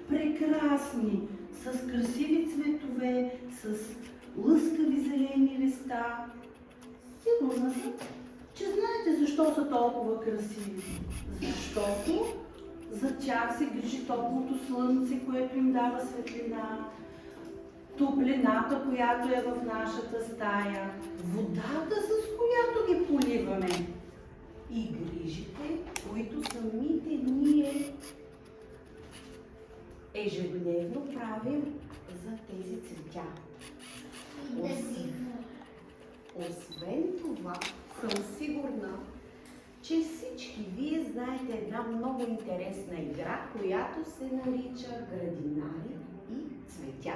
прекрасни, с красиви цветове, с лъскави зелени листа. Сигурна съм, че знаете защо са толкова красиви. Защото за тях се грижи топлото слънце, което им дава светлина, топлината, която е в нашата стая, водата, с която ги поливаме и грижите, които самите ние ежедневно правим за тези цветя. Освен това, съм сигурна, че всички вие знаете една много интересна игра, която се нарича градинари и цветя.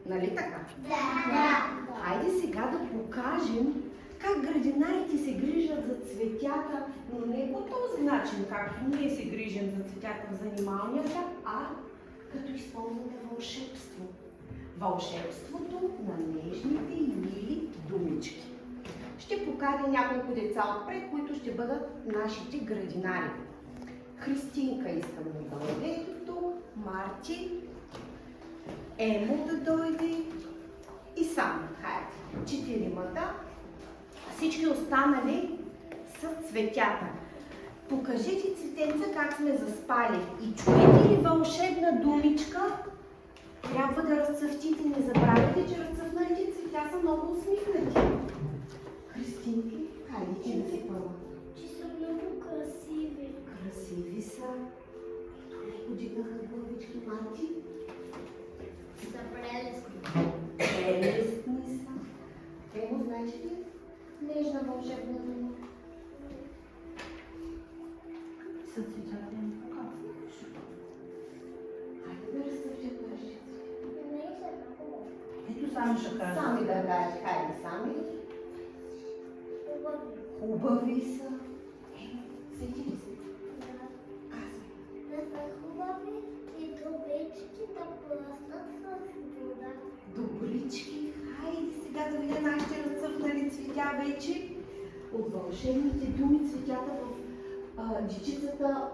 Нали така? Да! Хайде сега да покажем как градинарите се грижат за цветята, но не по този начин, както ние се грижим за цветята в занималнията, а като използваме вълшебство. Вълшебството на нежните и мили думички. Ще поканя няколко деца отпред, които ще бъдат нашите градинари. Христинка искам да дойде тук, Марти, Емо да дойде и сам. Хайде, четиримата. Всички останали са цветята. Покажете, цветенца, как сме заспали. И чуете ли вълшебна думичка? Трябва да разцъфтите. Не забравяйте, че разцъфналите цветя са много усмихнати. Христинки, хайде ти да си първа. Че са много красиви. Красиви са. Ето подигнаха главички, Марти. Са прелестни. Прелестни са. Емо, знаеш ли? Нежна вълшебна дума. Са цветята им показваш. Хайде да разцъфтят нашите. Не са много Ето сами ще кажа. Сами да кажеш, хайде сами. хубави. Хубави са. Сети ли се? Казвай. Да са хубави и добрички да пластат с вода. Добрички. Хайде сега да видя нашите разцъфнали цветя вече. От вълшебните думи цветята в дичицата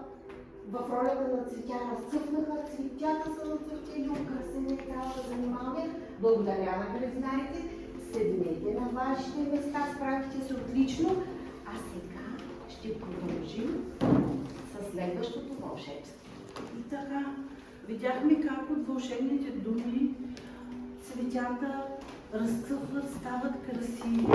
в ролята на цветя разцъфнаха. Цветята са нацъфтели, украсени трябва да занимаваме. Благодаря на градинарите. Седнете на вашите места, справихте се отлично. А сега ще продължим с следващото вълшебство. И така, видяхме как от вълшебните думи цветята разцъфват, стават красиви.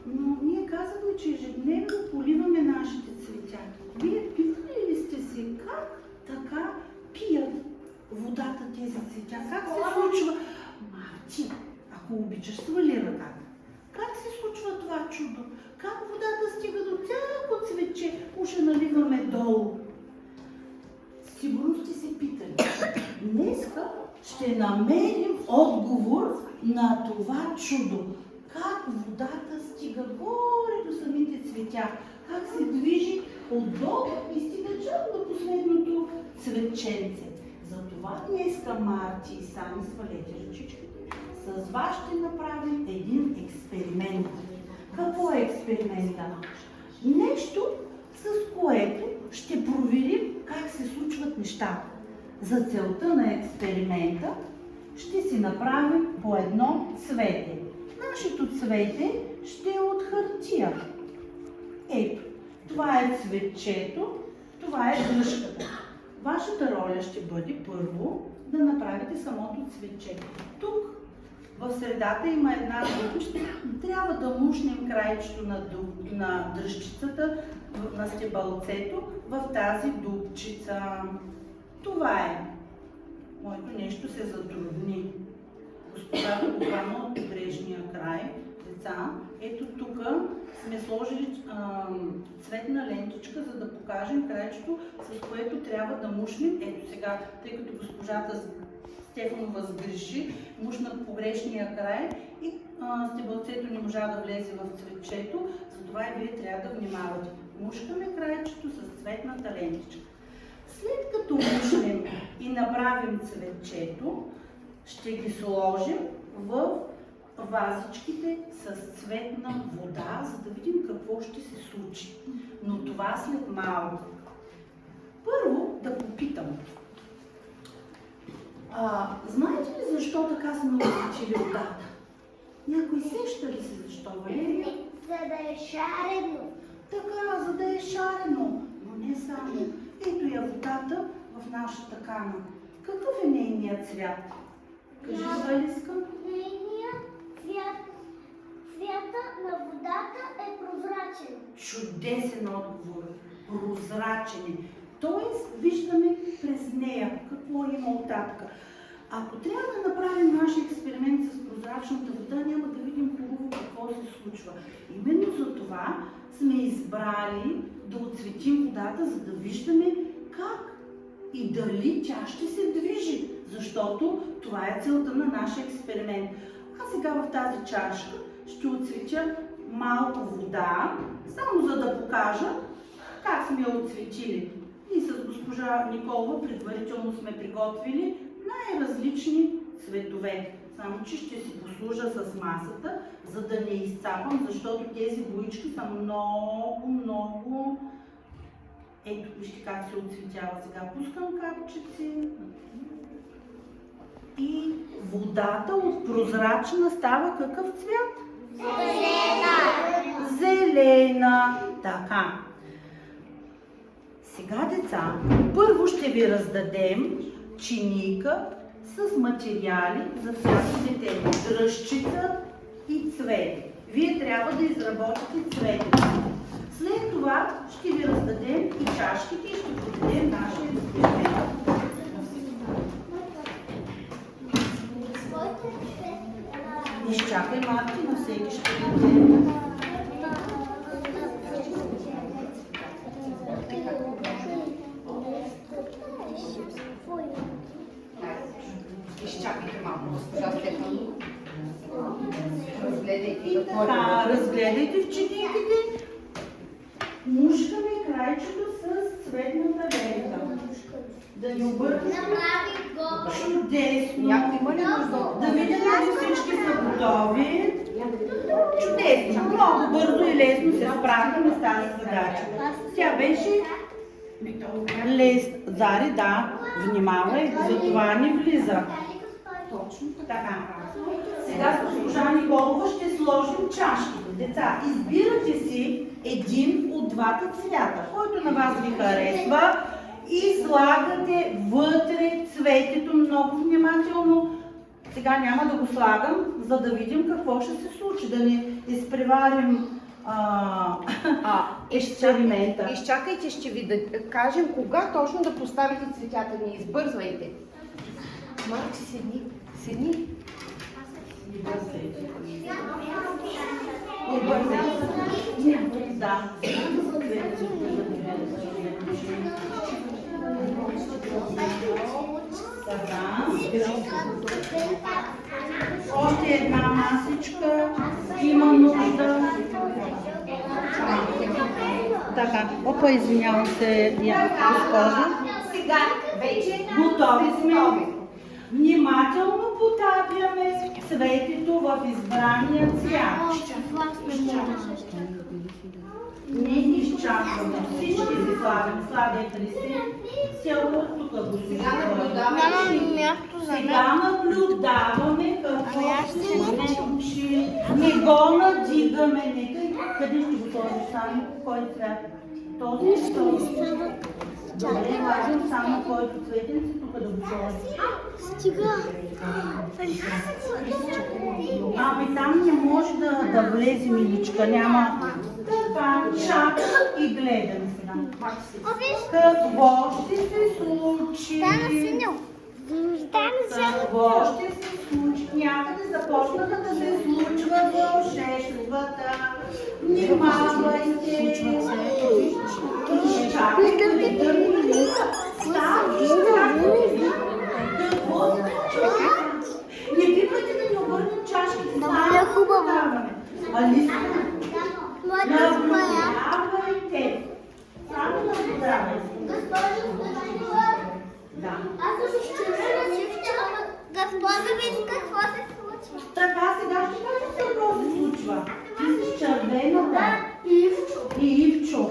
Но ние казахме, че ежедневно поливаме нашите цветя. Вие питали ли сте се как така пият водата тези цветя? Как се случва? Марти, ако обичаш, свали ръката. Как се случва това чудо? Как водата стига до всяко цветче? Уж наливаме долу. Сигурно сте се питали. Днеска ще намерим отговор на това чудо. Как водата стига горе до самите цветя. Как се движи отдолу и стига чак до последното цветченце. Затова днеска, Марти, и сами свалете ръчичките. С вас ще направим един експеримент. Какво е експеримента? Нещо, с което ще проверим как се случват нещата. За целта на експеримента ще си направим по едно цвете. Нашето цвете ще е от хартия. Ето, това е цветчето, това е дръжката. Вашата роля ще бъде първо да направите самото цветче. Тук в средата има една дупчица. Трябва да мушнем краечето на дръжчицата, на стебълцето, в тази дупчица. Това е. Моето нещо се затрудни. Госпожата го хвана от подрежния край. Деца, ето тук сме сложили цветна лентичка, за да покажем краечето, с което трябва да мушнем. Ето сега, тъй като госпожата Стефанова сгреши, мушна погрешния край и стебълцето не можа да влезе в цветчето, затова и вие трябва да внимавате. Мушкаме краечето с цветната лентичка. След като мушнем и направим цветчето, ще ги сложим в вазичките с цветна вода, за да видим какво ще се случи. Но това след малко. Първо да попитам. Знаете ли защо така сме отличили водата? Някой сеща ли се защо, Валерия? За да е шарено. Така, за да е шарено, но не само. Ето я водата в нашата кана. Какъв е нейният цвят? Кажи, Валиска. Нейният цвята на водата е прозрачен. Чудесен отговор. Прозрачен е. Тоест, виждаме през нея какво има оттатък. Ако трябва да направим нашия експеримент с прозрачната вода, няма да видим хубаво какво се случва. Именно за това сме избрали да отцветим водата, за да виждаме как и дали тя ще се движи, защото това е целта на нашия експеримент. А сега в тази чашка ще отцветя малко вода, само за да покажа как сме я отцветили. И с госпожа Николова предварително сме приготвили най-различни цветове. Само че ще си послужа с масата, за да не изцапам, защото тези боички са много. Ето, вижте как се отцветява. Сега пускам капчици. И водата от прозрачна става какъв цвят? Зелена. Така. Сега, деца, първо ще ви раздадем чиника с материали за всяко дете. Дръжчица и цвети. Вие трябва да изработите цветите. След това ще ви раздадем и чашките и ще проведем нашия експеримент. Изчакай, Марти, на всеки ще дадем. Изчакайте малко, госпожа Стефан. Разгледайте. И така, разгледайте в чиниките. Мушкаме крайчето с цветната лента. Да ни обърнем. Чудесно. Някой има ли нужда? Да видим дали всички са готови. Чудесно. Много бързо и лесно се справихме с тази задача. Тя беше лесно. Зари, да, внимавай, за това не влиза. Точно така. Сега с госпожа Николова ще сложим чашките. Деца, избирате си един от двата цвята, който на вас ви харесва, и слагате вътре цветето много внимателно. Сега няма да го слагам, за да видим какво ще се случи, да не изпреварим експеримента. Изчакайте, ще ви да кажем кога точно да поставите цветята. Не избързвайте. Марти, седни. Не бързай. Да. Така. Още една масичка има нужда. Така, опа, извинявам се, госпожа. Сега вече Готови сме. Внимателно потапяме цветето в избрания цвят. Не изчакваме. Всички си слагаме. Слагайте ли си? Цяло тук го сега наблюдаваме какво ще се случи. Не го надигаме. Нека. Къде ще го сложиш само? Кой цвят? Този? Добре, важим само който цветен си тук да го сложиш. Стига. Ами там не може да влезе, миличка, няма. Така, чакам и гледам сега. Какво ще се случи? Какво ще се случи? Някъде започнаха да се случва вълшебствата. Внимавайте. Чакайте да ви дърни. Не пипайте да ни обърнем чашките. Много е хубаво. Алиса, наблюдавайте. Само наблюдавайте. Да. Госпожа, виж какво се случва. Така, сега ще кажа какво се случва. Ти си червената. И Ивчо.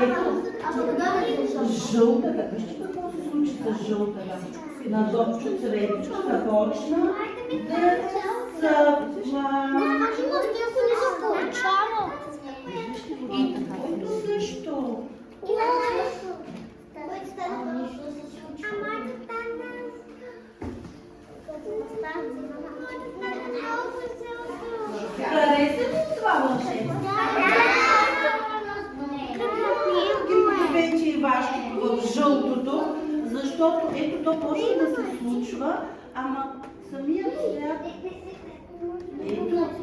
Ето. Жълтата. Вижте какво се случи с жълтата. на Дочо Цветчо започна да съвва. И твоето също. Хареса ли това вълшебство? Вече и вашето в жълтото, защото ето то почва да се случва, ама самият свят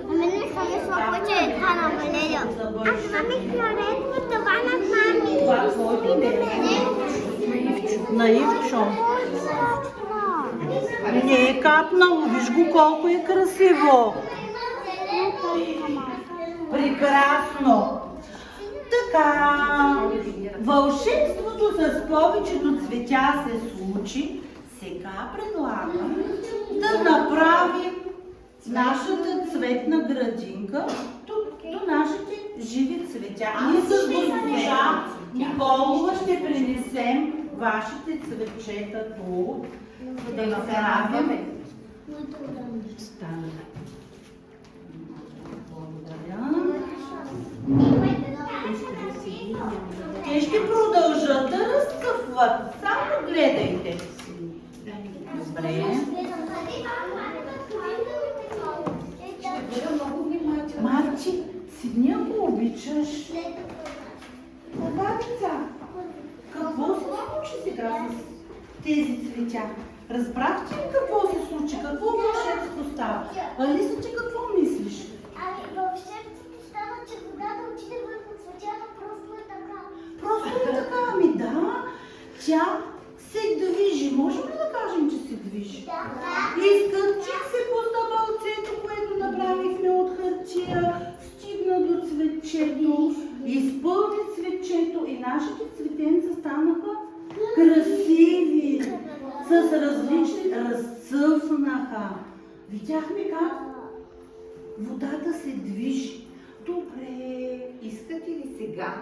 А мен ми харесва повече е това на Валерия. А това ми харесва това на мами. това твоето ли е? Наивчо. Не е капнало, виж го колко е красиво. Прекрасно. Така, вълшебството с повечето цветя се случи. Сега предлагам да направим нашата цветна градинка до нашите живи цветя. Ние с госпожа Николова ще принесем вашите цветчета тук, за да направим. Благодаря. Те ще продължат да разцъфват. Само гледайте. Добре. Марчи, седни ако обичаш. Това деца. Какво се случи сега с тези цветя? Разбрахте ли какво се случи? Какво вълшебство става? Алиса, ти какво мислиш? Ами вълшебството става, че водата отиде върху цветята, просто е така. Просто е така, ами да. Тя се движи. Можем ли да кажем, че се движи? Да. Изкачи се по стъпалцето, което направихме от хартия, стигна до цветчето, изпълни цветчето и нашите цветенца станаха красиви, с различни, разцъфнаха. Видяхме как водата се движи. Добре, Искате ли сега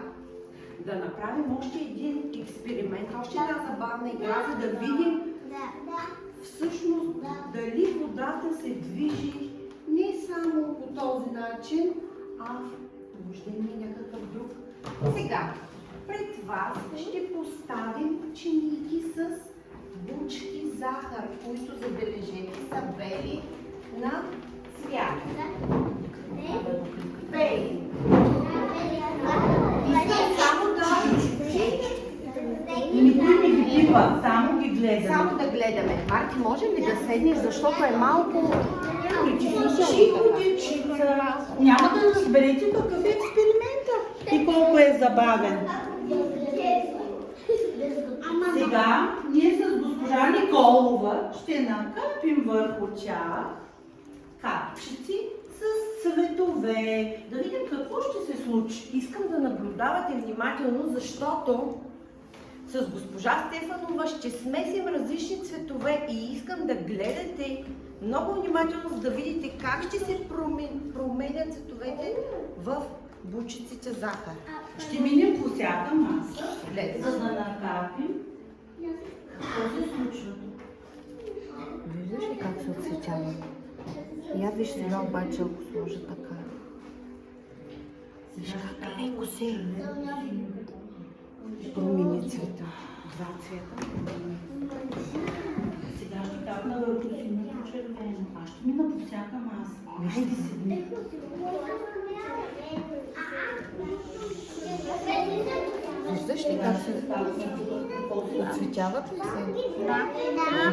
да направим още един експеримент, още една забавна игра, за да видим всъщност дали водата се движи не само по този начин, а може да има и някакъв друг. Сега, пред вас ще поставим чиники с бучки захар, които, забележете, са бели на цвят. Бели. Искам само да... никой не ги пипа, само ги гледа. Само да гледаме. Марти, може ли да седнеш, защото е малко Чихо, дечица. Няма да разберете какъв е експериментът и колко е забавен. Сега ние с госпожа Николова ще накапим върху тях капчици с цветове. Да видим какво ще се случи. Искам да наблюдавате внимателно, защото с госпожа Стефанова ще смесим различни цветове и искам да гледате много внимателно, за да видите как ще се променят цветовете в бучиците захар. Ще минем по всяка маса, Гледайте. за да накапим. Какво се случва? Виждаш ли как се отцветява? Я виж сега обаче, ако сложа така. Виж как леко се промени цвета. Два цвета. Сега ще капна върху синьото червено. Аз ще мина по всяка маса. Вижте седни. Виждаш ли как се отцветяват ли се?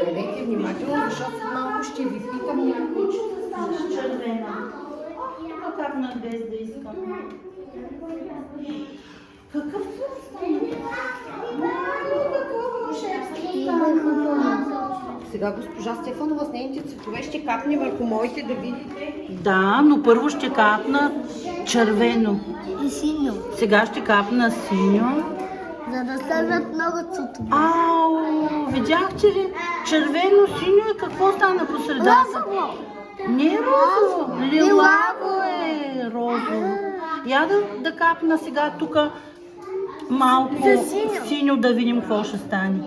Гледайте внимателно, защото след малко ще ви питам някой. Стана червена. Тук капнах без да искам. Какъв стана? Какво вълшебство стана? Сега госпожа Стефанова с нейните цветове ще капне върху моите да видите. Да, но първо ще капна червено. И синьо. Сега ще капна синьо. За да станат много цветове. Ау, видяхте ли? Червено, синьо и какво стана по средата? Не е розово, лилаво е розово. Я да капна сега тук малко синьо да видим какво ще стане.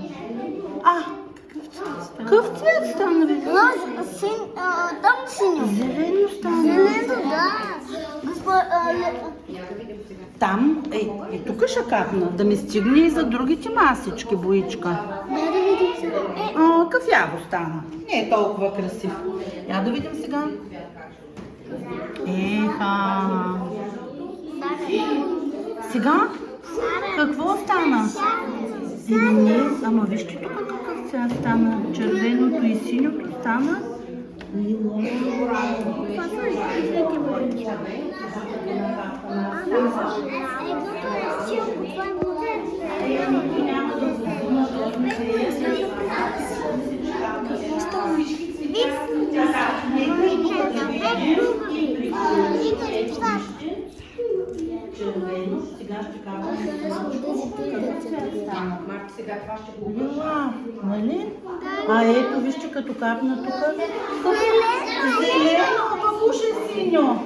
Какъв цвет стана? Какъв цвет стана? Бе? Там синьо. Зелено стана. Зелено, да. Там, тук ще капна, да ми стигне и за другите масички, Боичка. Да видим сега. Кафяво стана. Не е толкова красив. Я да видим сега. Еха. Сега? Какво стана? Не, ама вижте тук какъв цвят стана. Червеното и синьото стана. Червено, сега ще кажа. Марти, сега това ще го Нали? Ето, вижте като капна тук. Зелено, пък уж е синьо.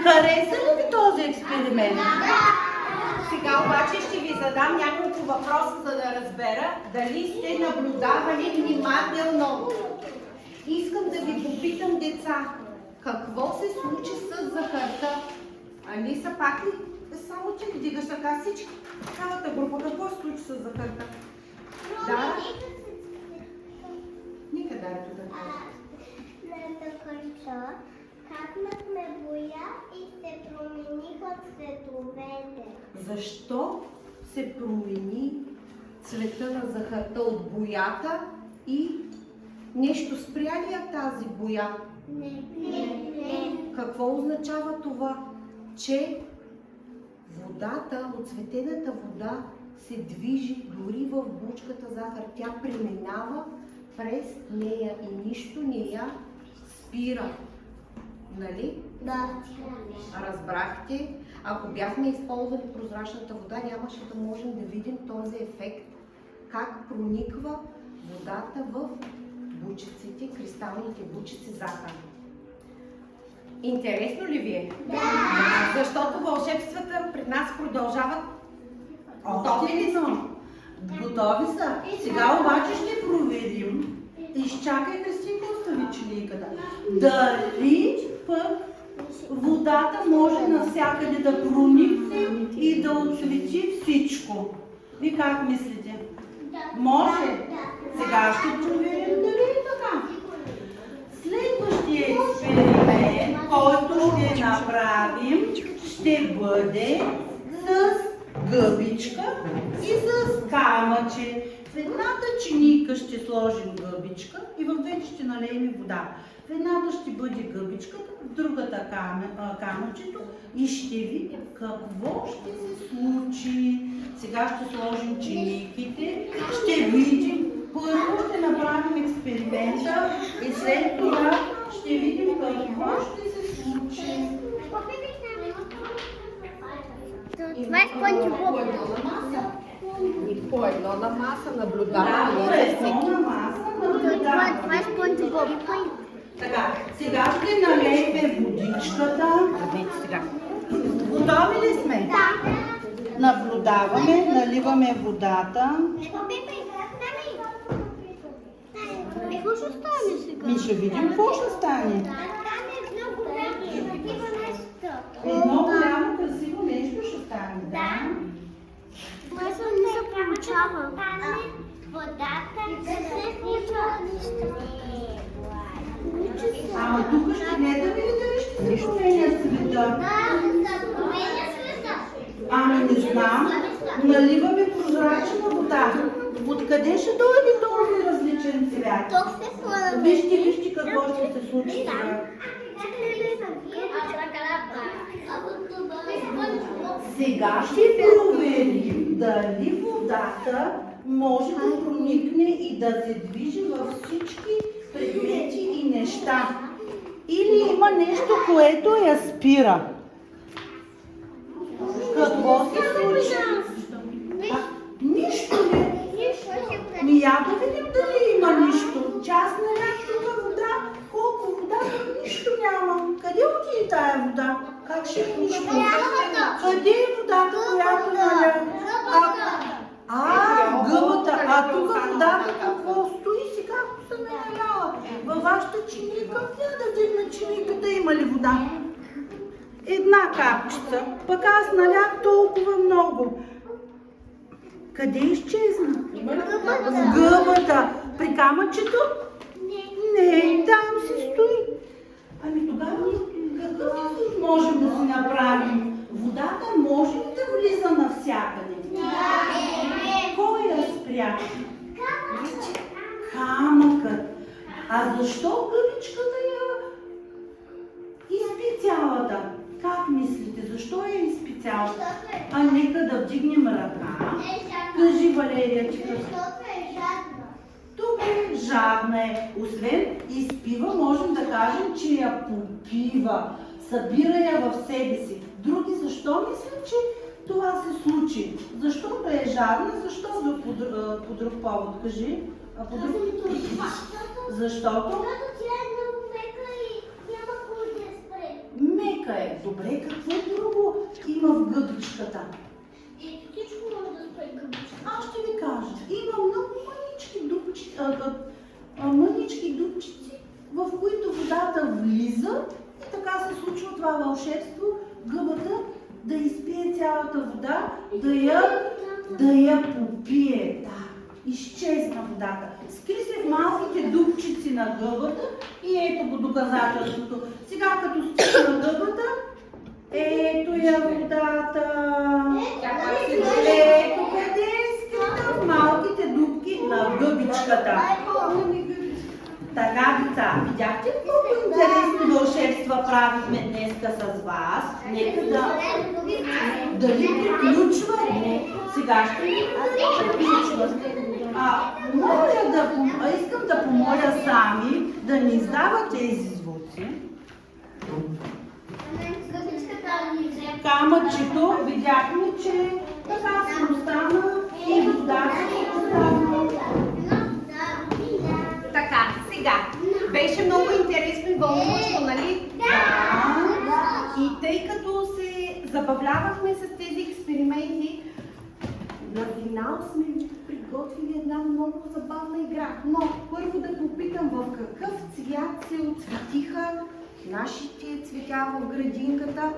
Хареса ли ви този експеримент? Сега обаче ще ви задам няколко въпроса, за да разбера дали сте наблюдавали внимателно. Искам да ви попитам, деца, какво се случи с захарта? Алиса, пак ли? Само че вдигаш ръка всички. Цялата група, какво се случи с захарта? Да? Нека Дарето да каже. На захарта капнахме боя и се промениха цветовете. Защо се промени цвета на захарта от боята и нещо спря ли я тази боя? Не. Какво означава това? Че водата, оцветената вода се движи дори в бучката захар. Тя преминава през нея и нищо не я спира. Нали? Да. Разбрахте? Ако бяхме използвали прозрачната вода, нямаше да можем да видим този ефект. Как прониква водата в бучиците, кристалните бучици захар. Интересно ли ви е? Да. Защото вълшебствата пред нас продължават. Готови ли са? Готови са. Сега обаче ще проверим. Изчакайте си, остави чилийката. Дали пък водата може навсякъде да проникне и да отцвети всичко. Ви как мислите? Може? Сега ще проверим дали е така. Следващия експеримент, който ще направим, ще бъде с гъбичка и с камъче. В едната чинийка ще сложим гъбичка и в двете ще налеем вода. В едната ще бъде гъбичката, в другата камъчето и ще видим какво ще се случи. Сега ще сложим чинийките, ще видим. Първо ще направим експеримента и след това ще видим какво ще се случи. Това е Спанч Боб. По едно на маса Да, наблюдаваме. по едно на маса наблюдаваме. Това е Спанч Боб. Така, сега ще налеем водичката. Сега. Готови ли сме? Да. Наблюдаваме, наливаме водата. Какво ще стане сега? Ще видим какво ще стане. Едно голямо красиво нещо. Едно голямо красиво нещо ще стане. Да. Това не се получава. Водата да се случва нищо. Ама тук ще гледаме ли дали ще се променя света? Променя света. Ами не знам. Наливаме прозрачна вода. Откъде ще дойде този различен цвят? Тук се плава. Вижте какво ще се случи сега. Сега ще проверим дали водата може да проникне и да се движи във всички предмети и неща. Или има нещо, което я спира. Какво се случи? Нищо не. Я да видим дали има нищо. Част на някаква вода. Колко вода? Нищо няма. Къде отиде тая вода? Как ще пушим? Къде е водата, която наля? какво стои сега, ако съм я наляла? Във вашата чиника няма да вдигна чиниката, има ли вода? Една капчица, пък аз налях толкова много. Къде изчезна? В гъбата. При камъчето? Не, там си стои. Ами тогава какъв извод можем да си направим? Водата може ли да влиза навсякъде? Кой я спря? Камъкът. А защо гъбичката я изпи цялата? Как мислите? Защо я изпи цялата? А нека да вдигнем ръка. Кажи, Валерия, че добре, жадна е. Освен изпива, можем да кажем, че я попива. Събира я в себе си. Други защо мислят, че това се случи? Защото е жадна, защо по друг повод? Кажи. Защото? Мека е. Добре, какво друго има в гъбичката? Аз ще ви кажа. Има много мънички дупчици, в които водата влиза и така се случва това вълшебство, гъбата да изпие цялата вода, да я попие. Да, изчезна водата. Скри се в малките дупчици на гъбата и ето го доказателството. Сега като стигна на гъбата, ето я водата. Ето къде е скрита в малките дупки на гъбичката. Така, деца, видяхте ли колко интересни вълшебства правихме днеска с вас? Нека дали приключва? Сега ще приключва. Искам да помоля сами да ни издават тези звуци. Камъчето, видяхме, че така се остана и водата се остана. Така, сега. Беше много интересно и вълнуващо, нали? Да. И тъй като се забавлявахме с тези експерименти, на финал сме приготвили една много забавна игра. Но първо да попитам в какъв цвят се отцветиха нашите цветя в градинката.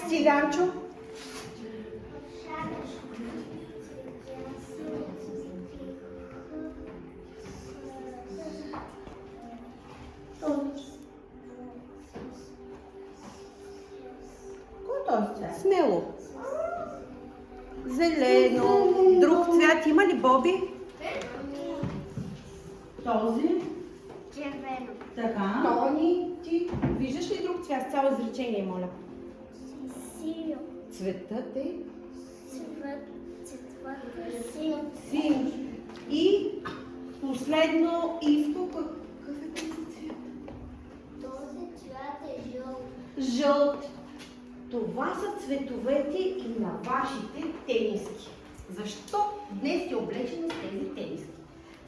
Стилянчо? Кой е този цвят? Смело. Зелено. Друг цвят има ли, Боби? Този. Червено. Така. Тони, ти виждаш ли друг цвят? С цяло изречение, моля. Синьо. Цветът е Синьо. син. И последно, Ивко, какъв е този цвят? Този цвят е жълт. Жълт. Това са цветовете и на вашите тениски. Защо днес сте облечени с тези тениски?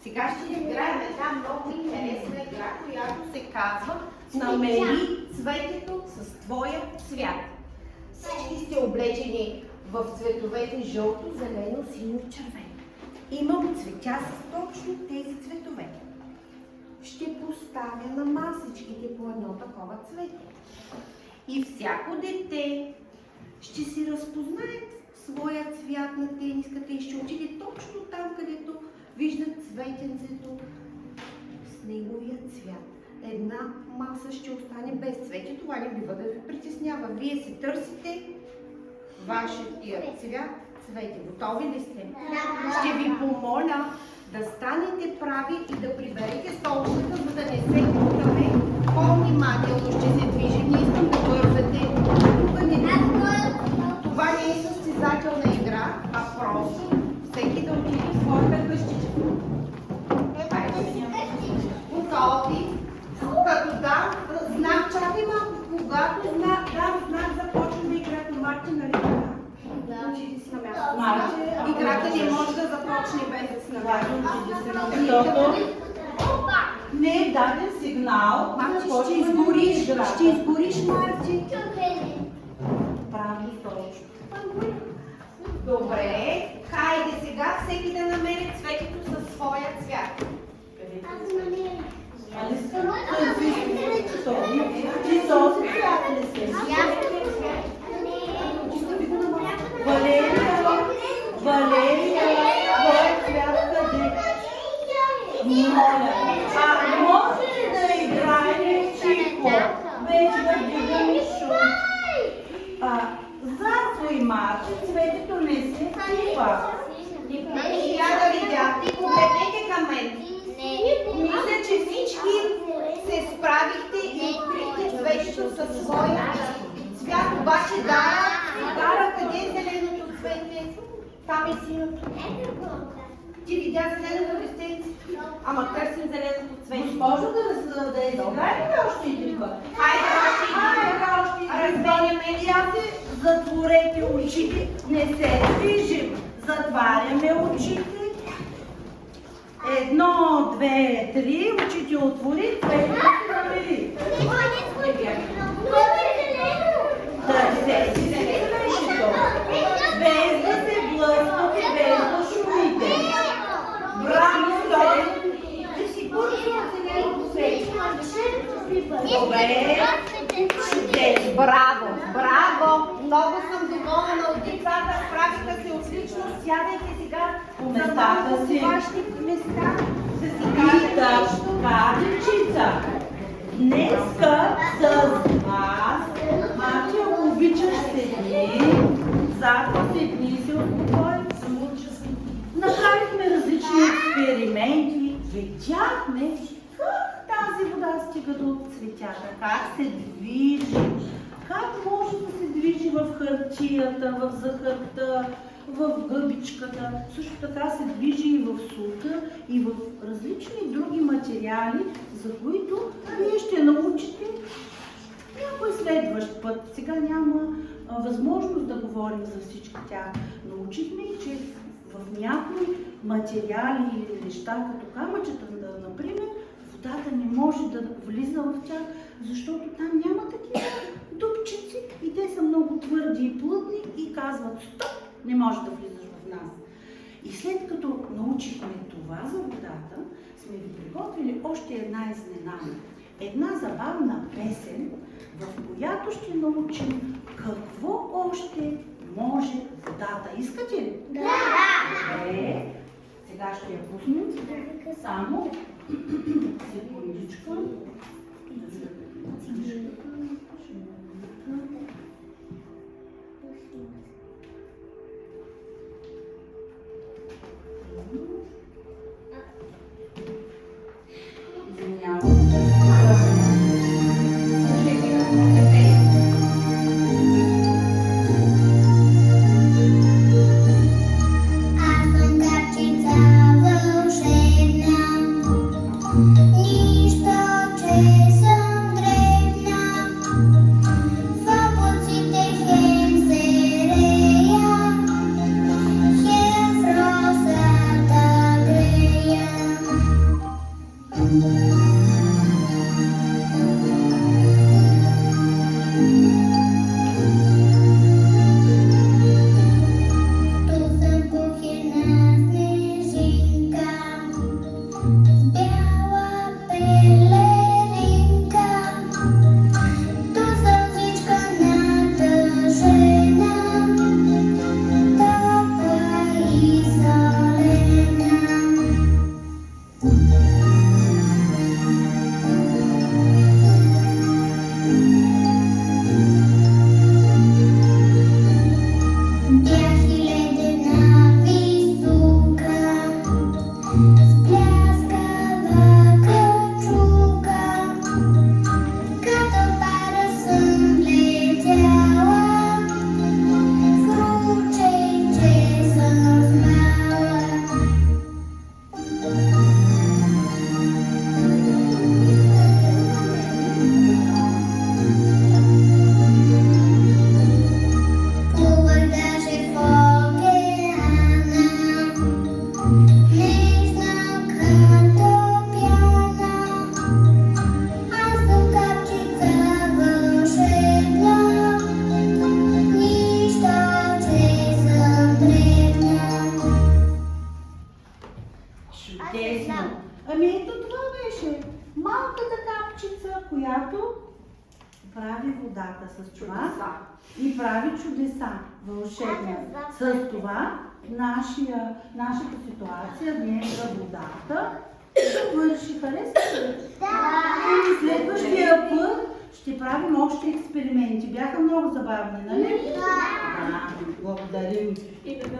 Сега ще играем една много интересна игра, която се казва "Намери цветето с твоя цвят". Всички сте облечени в цветовете жълто, зелено, синьо и червено. Имам цветя с точно тези цветове. Ще поставя на масичките по едно такова цвете. И всяко дете ще си разпознае своя цвят на тениската и ще отиде точно там, където вижда цветенцето с неговия цвят. Една маса ще остане без цвете. Това не бива да ви притеснява. Вие си търсите вашия цвят, цвете. Готови ли сте? Ще ви помоля да станете прави и да приберете столчета, за да не се путаме. По-внимателно ще се движим. Не искам да бързате. Това не е състезателна игра, а просто всеки да отиде в своята къщичка. Готови? Като дам знак, чакай малко, когато дам знак, започваме играта. Мартин, нали така? Учите си на място. Играта не може да започне без да си на място. Защото не е даден сигнал. Марти, ще изгориш, Марти. Правилно, точно. Добре, хайде сега всеки да намери цветето със своя това? Сега да видя. Погледнете към мен. Мисля, че всички се справихте и открихте цветето със своя цвят, обаче Дара, къде е зеленото цвете? Там е синото. Ти видя зеленото листенце? Ама търсим зеленото цвете. Госпожо, да изиграем ли още един път? Хайде, още един. Разменяме. И аз се затворете очите, не се движим. Затваряме очите. 1, 2, 3, очите отвори, цветето се намери. Търсете си зеленото. Без да се блъскате, без да шумите. Браво, Стоян! Ти си бързо зеленото цвете. Добре. Чудесно. Браво! Много съм доволна от децата. Справиха се отлично. Сядайте сега По местата си. вашите места. Да си И кажете така, дечица, днеска с вас, Мати, ако обичаш седни, завтра седни се успокой. Направихме различни експерименти, видяхме как тази вода стига до цветята, как се движи, как може да се движи в хартията, в захарта, в гъбичката, също така се движи и в сута, и в различни други материали, за които вие ще научите някой следващ път. Сега няма възможност да говорим за всички тях. Научихме, че в някои материали или неща, като камъчета, например, водата не може да влиза в тях, защото там няма такива дупчици и те са много твърди и плътни и казват стоп, не може да влизаш в нас. И след като научихме това за водата, сме ви приготвили още една изненада. Една забавна песен, в която ще научим какво още може водата. Искате ли? Да! Добре. Сега ще я пуснем. Само секундичка. Аз съм капчица вълшебна, нищо, че съм дребна. В облаците хем се рея, хем в росата грея. Tu съм кухина снежинка, с бяла пелеринка. Tu сълзичка натъжена, топла и солена. Бях и ледена висока, с пляскава качулка. Като пара съм летяла, в ручейче съм спала. Плувах даже в океана, нежна като пяна. Аз съм капчица вълшебна, нищо, че съм дребна. Чудесно! Ами ето това беше малката капчица, която прави водата с това и прави чудеса, вълшебни. С това нашата ситуация днес за водата завърши. Харесва ли? И следващия път ще правим още експерименти. Бяха много забавни, нали? Да. Благодарим.